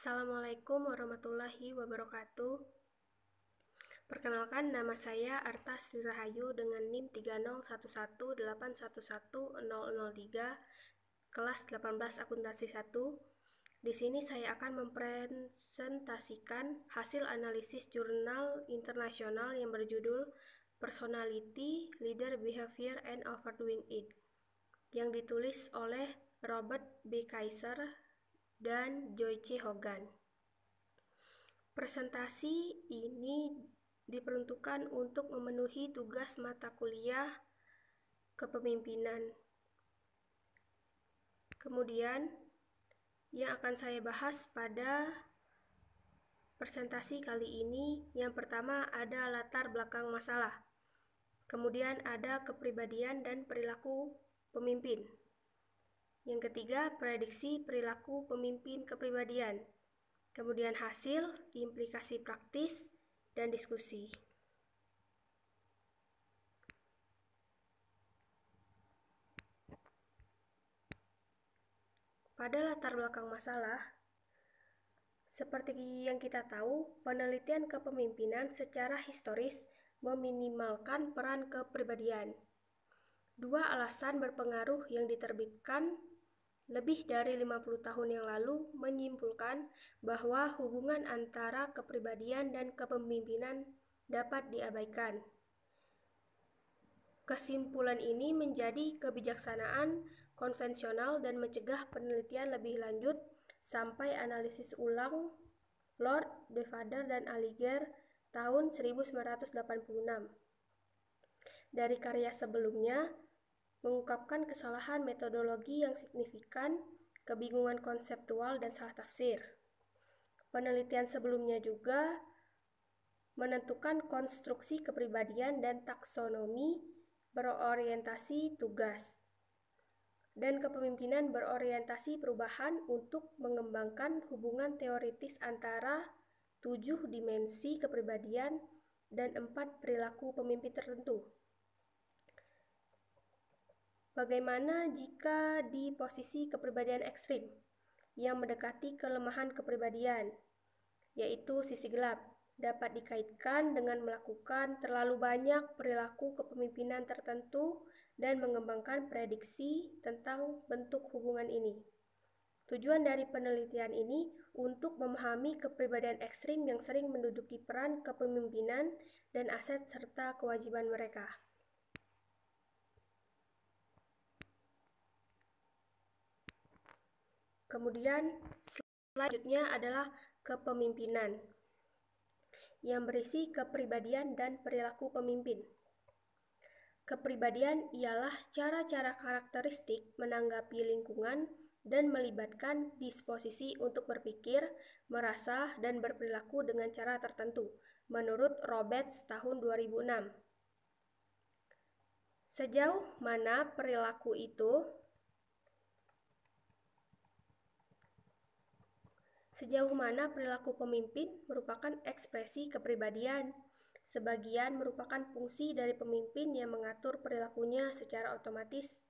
Assalamualaikum warahmatullahi wabarakatuh. Perkenalkan, nama saya Artas Rahayu dengan NIM 30118111003, kelas 18 akuntansi 1. Di sini saya akan mempresentasikan hasil analisis jurnal internasional yang berjudul Personality, Leader Behavior and Overdoing It, yang ditulis oleh Robert B. Kaiser dan Joy C. Hogan. Presentasi ini diperuntukkan untuk memenuhi tugas mata kuliah kepemimpinan. Kemudian, yang akan saya bahas pada presentasi kali ini, yang pertama ada latar belakang masalah. Kemudian ada kepribadian dan perilaku pemimpin. Yang ketiga, prediksi perilaku pemimpin kepribadian. Kemudian hasil, implikasi praktis, dan diskusi. Pada latar belakang masalah, seperti yang kita tahu, penelitian kepemimpinan secara historis meminimalkan peran kepribadian. Dua alasan berpengaruh yang diterbitkan lebih dari 50 tahun yang lalu menyimpulkan bahwa hubungan antara kepribadian dan kepemimpinan dapat diabaikan. Kesimpulan ini menjadi kebijaksanaan konvensional dan mencegah penelitian lebih lanjut sampai analisis ulang Lord, Devader, dan Alliger tahun 1986. Dari karya sebelumnya, mengungkapkan kesalahan metodologi yang signifikan, kebingungan konseptual, dan salah tafsir. Penelitian sebelumnya juga menentukan konstruksi kepribadian dan taksonomi berorientasi tugas, dan kepemimpinan berorientasi perubahan untuk mengembangkan hubungan teoritis antara 7 dimensi kepribadian dan 4 perilaku pemimpin tertentu. Bagaimana jika di posisi kepribadian ekstrim yang mendekati kelemahan kepribadian, yaitu sisi gelap, dapat dikaitkan dengan melakukan terlalu banyak perilaku kepemimpinan tertentu dan mengembangkan prediksi tentang bentuk hubungan ini. Tujuan dari penelitian ini untuk memahami kepribadian ekstrim yang sering menduduki peran kepemimpinan dan aset serta kewajiban mereka. Kemudian selanjutnya adalah kepemimpinan yang berisi kepribadian dan perilaku pemimpin. Kepribadian ialah cara-cara karakteristik menanggapi lingkungan dan melibatkan disposisi untuk berpikir, merasa, dan berperilaku dengan cara tertentu, menurut Roberts tahun 2006. Sejauh mana perilaku itu Sejauh mana perilaku pemimpin merupakan ekspresi kepribadian? Sebagian merupakan fungsi dari pemimpin yang mengatur perilakunya secara otomatis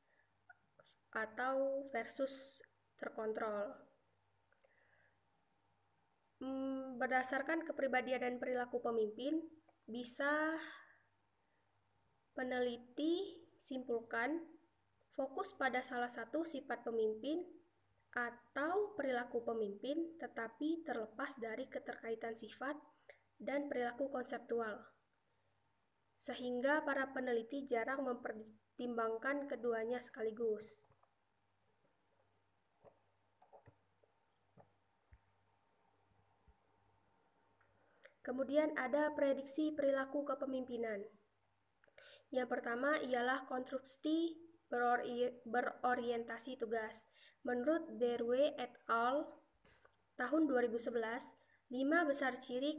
atau versus terkontrol. Berdasarkan kepribadian dan perilaku pemimpin, bisa peneliti simpulkan fokus pada salah satu sifat pemimpin atau perilaku pemimpin, tetapi terlepas dari keterkaitan sifat dan perilaku konseptual, sehingga para peneliti jarang mempertimbangkan keduanya sekaligus. Kemudian ada prediksi perilaku kepemimpinan. Yang pertama ialah konstruksi berorientasi tugas. Menurut Derwe et al. Tahun 2011, 5 besar ciri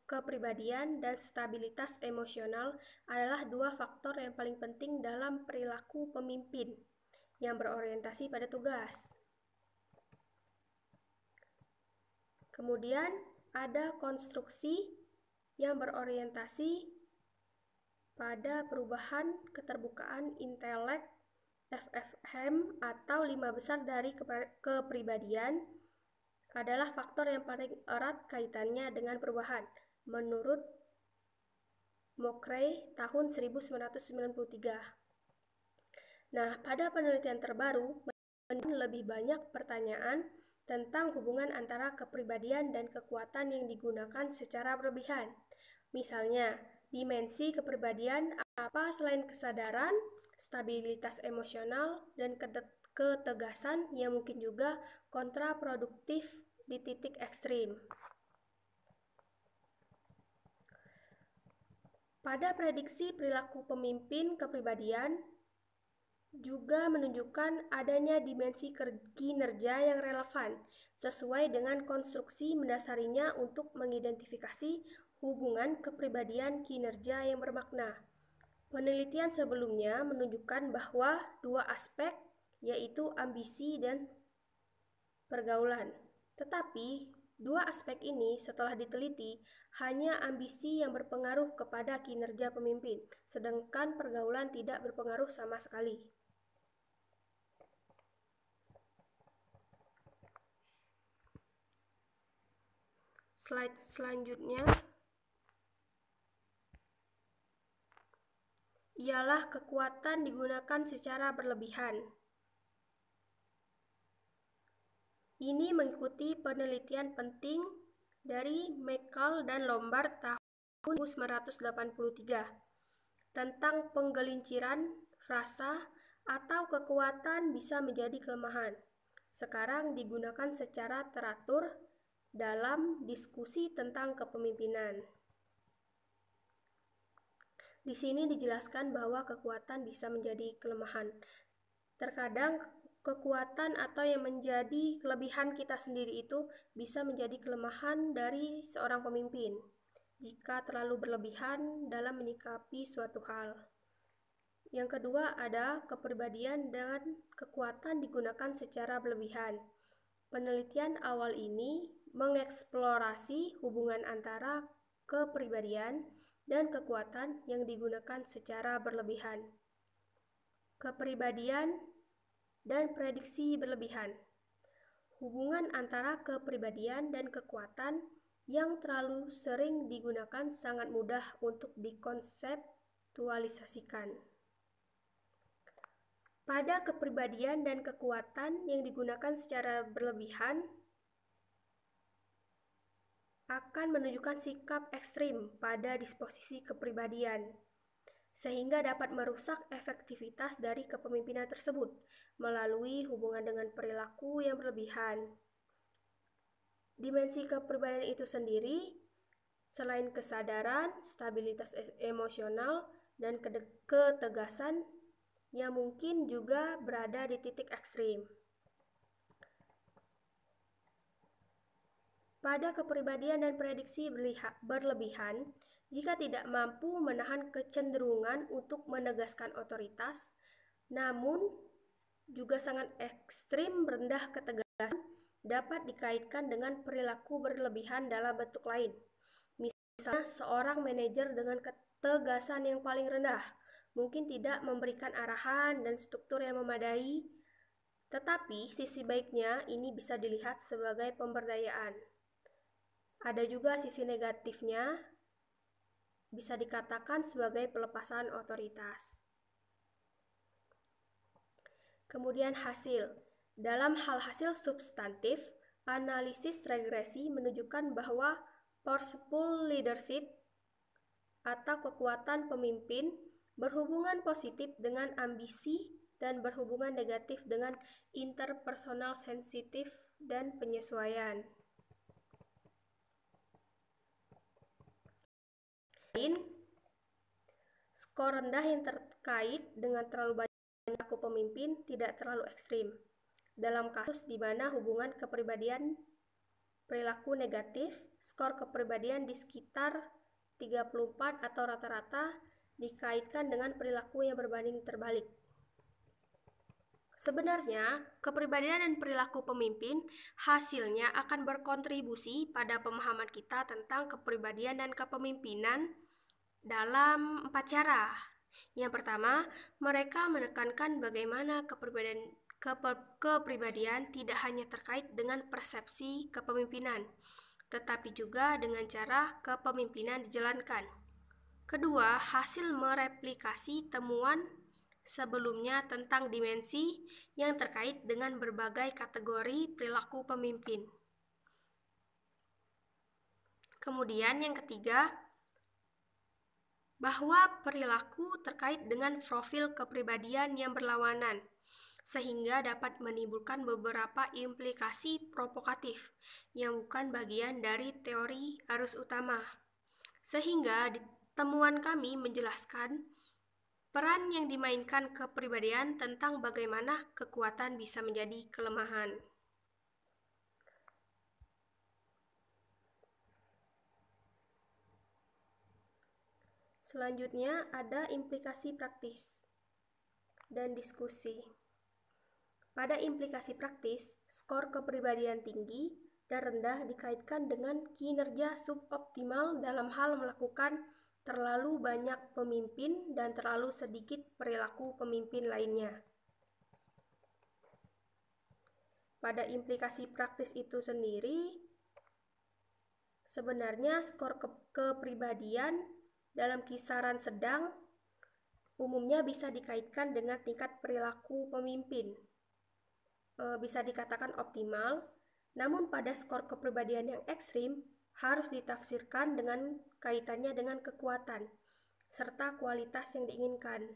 kepribadian dan stabilitas emosional adalah 2 faktor yang paling penting dalam perilaku pemimpin yang berorientasi pada tugas. Kemudian ada konstruksi yang berorientasi pada perubahan keterbukaan intelek FFM atau 5 besar dari kepribadian adalah faktor yang paling erat kaitannya dengan perubahan, menurut Mocrae tahun 1993. Nah, pada penelitian terbaru, lebih banyak pertanyaan tentang hubungan antara kepribadian dan kekuatan yang digunakan secara berlebihan. Misalnya, dimensi kepribadian apa selain kesadaran, stabilitas emosional, dan ketegasan yang mungkin juga kontraproduktif di titik ekstrim. Pada prediksi perilaku pemimpin kepribadian juga menunjukkan adanya dimensi kinerja yang relevan sesuai dengan konstruksi mendasarinya untuk mengidentifikasi hubungan kepribadian kinerja yang bermakna. Penelitian sebelumnya menunjukkan bahwa dua aspek, yaitu ambisi dan pergaulan. Tetapi, dua aspek ini setelah diteliti, hanya ambisi yang berpengaruh kepada kinerja pemimpin, sedangkan pergaulan tidak berpengaruh sama sekali. Slide selanjutnya ialah kekuatan digunakan secara berlebihan. Ini mengikuti penelitian penting dari McCall dan Lombard tahun 1983 tentang penggelinciran frasa atau kekuatan bisa menjadi kelemahan. Sekarang digunakan secara teratur dalam diskusi tentang kepemimpinan. Di sini dijelaskan bahwa kekuatan bisa menjadi kelemahan. Terkadang kekuatan atau yang menjadi kelebihan kita sendiri itu bisa menjadi kelemahan dari seorang pemimpin jika terlalu berlebihan dalam menyikapi suatu hal. Yang kedua ada kepribadian dan kekuatan digunakan secara berlebihan. Penelitian awal ini mengeksplorasi hubungan antara kepribadian dan kekuatan yang digunakan secara berlebihan. Kepribadian dan prediksi berlebihan. Hubungan antara kepribadian dan kekuatan yang terlalu sering digunakan sangat mudah untuk dikonseptualisasikan. Pada kepribadian dan kekuatan yang digunakan secara berlebihan akan menunjukkan sikap ekstrim pada disposisi kepribadian, sehingga dapat merusak efektivitas dari kepemimpinan tersebut melalui hubungan dengan perilaku yang berlebihan. Dimensi kepribadian itu sendiri, selain kesadaran, stabilitas emosional, dan ketegasan, yang mungkin juga berada di titik ekstrim. Pada kepribadian dan prediksi berlebihan, jika tidak mampu menahan kecenderungan untuk menegaskan otoritas, namun juga sangat ekstrim rendah ketegasan, dapat dikaitkan dengan perilaku berlebihan dalam bentuk lain. Misalnya, seorang manajer dengan ketegasan yang paling rendah mungkin tidak memberikan arahan dan struktur yang memadai, tetapi sisi baiknya ini bisa dilihat sebagai pemberdayaan. Ada juga sisi negatifnya, bisa dikatakan sebagai pelepasan otoritas. Kemudian hasil. Dalam hal hasil substantif, analisis regresi menunjukkan bahwa forceful leadership atau kekuatan pemimpin berhubungan positif dengan ambisi dan berhubungan negatif dengan interpersonal sensitif dan penyesuaian. Skor rendah yang terkait dengan terlalu banyak perilaku pemimpin tidak terlalu ekstrim. Dalam kasus di mana hubungan kepribadian perilaku negatif, skor kepribadian di sekitar 34 atau rata-rata dikaitkan dengan perilaku yang berbanding terbalik. Sebenarnya, kepribadian dan perilaku pemimpin hasilnya akan berkontribusi pada pemahaman kita tentang kepribadian dan kepemimpinan dalam 4 cara. Yang pertama, mereka menekankan bagaimana kepribadian tidak hanya terkait dengan persepsi kepemimpinan, tetapi juga dengan cara kepemimpinan dijalankan. Kedua, hasil mereplikasi temuan sebelumnya tentang dimensi yang terkait dengan berbagai kategori perilaku pemimpin. Kemudian yang ketiga, bahwa perilaku terkait dengan profil kepribadian yang berlawanan, sehingga dapat menimbulkan beberapa implikasi provokatif yang bukan bagian dari teori arus utama. Sehingga temuan kami menjelaskan peran yang dimainkan kepribadian tentang bagaimana kekuatan bisa menjadi kelemahan. Selanjutnya ada implikasi praktis dan diskusi. Pada implikasi praktis, skor kepribadian tinggi dan rendah dikaitkan dengan kinerja suboptimal dalam hal melakukan terlalu banyak pemimpin dan terlalu sedikit perilaku pemimpin lainnya. Pada implikasi praktis itu sendiri, sebenarnya skor kepribadian dalam kisaran sedang umumnya bisa dikaitkan dengan tingkat perilaku pemimpin. Bisa dikatakan optimal, namun pada skor kepribadian yang ekstrim harus ditafsirkan dengan kaitannya dengan kekuatan serta kualitas yang diinginkan.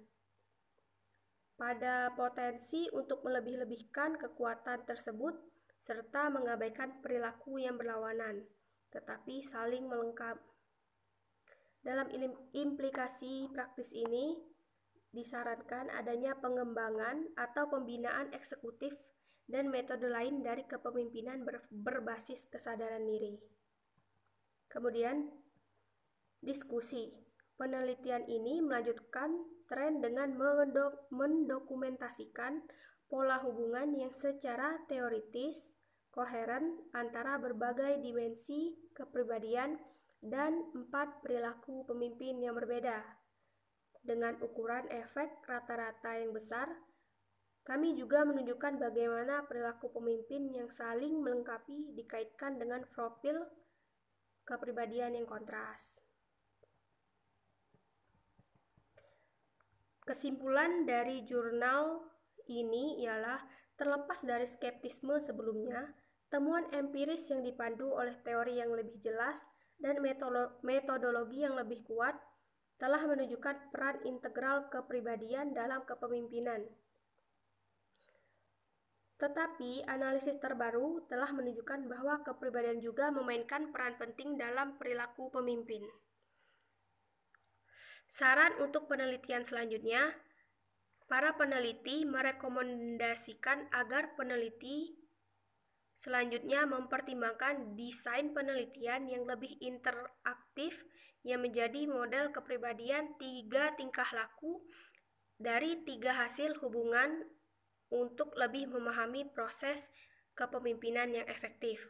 Pada potensi untuk melebih-lebihkan kekuatan tersebut serta mengabaikan perilaku yang berlawanan, tetapi saling melengkap. Dalam implikasi praktis ini disarankan adanya pengembangan atau pembinaan eksekutif dan metode lain dari kepemimpinan berbasis kesadaran diri. Kemudian, diskusi. Penelitian ini melanjutkan tren dengan mendokumentasikan pola hubungan yang secara teoritis koheren antara berbagai dimensi kepribadian dan 4 perilaku pemimpin yang berbeda. Dengan ukuran efek rata-rata yang besar, kami juga menunjukkan bagaimana perilaku pemimpin yang saling melengkapi dikaitkan dengan profil kepribadian yang kontras. Kesimpulan dari jurnal ini ialah terlepas dari skeptisme sebelumnya, temuan empiris yang dipandu oleh teori yang lebih jelas dan metodologi yang lebih kuat telah menunjukkan peran integral kepribadian dalam kepemimpinan. Tetapi analisis terbaru telah menunjukkan bahwa kepribadian juga memainkan peran penting dalam perilaku pemimpin. Saran untuk penelitian selanjutnya, para peneliti merekomendasikan agar peneliti selanjutnya mempertimbangkan desain penelitian yang lebih interaktif yang menjadi model kepribadian 3 tingkah laku dari 3 hasil hubungan untuk lebih memahami proses kepemimpinan yang efektif.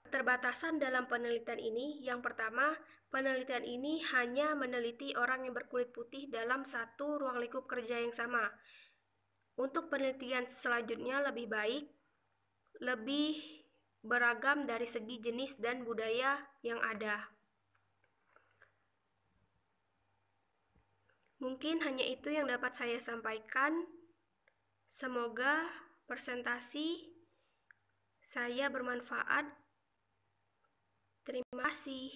Keterbatasan dalam penelitian ini, yang pertama, penelitian ini hanya meneliti orang yang berkulit putih dalam satu ruang lingkup kerja yang sama. Untuk penelitian selanjutnya lebih baik, lebih beragam dari segi jenis dan budaya yang ada. Mungkin hanya itu yang dapat saya sampaikan. Semoga presentasi saya bermanfaat. Terima kasih.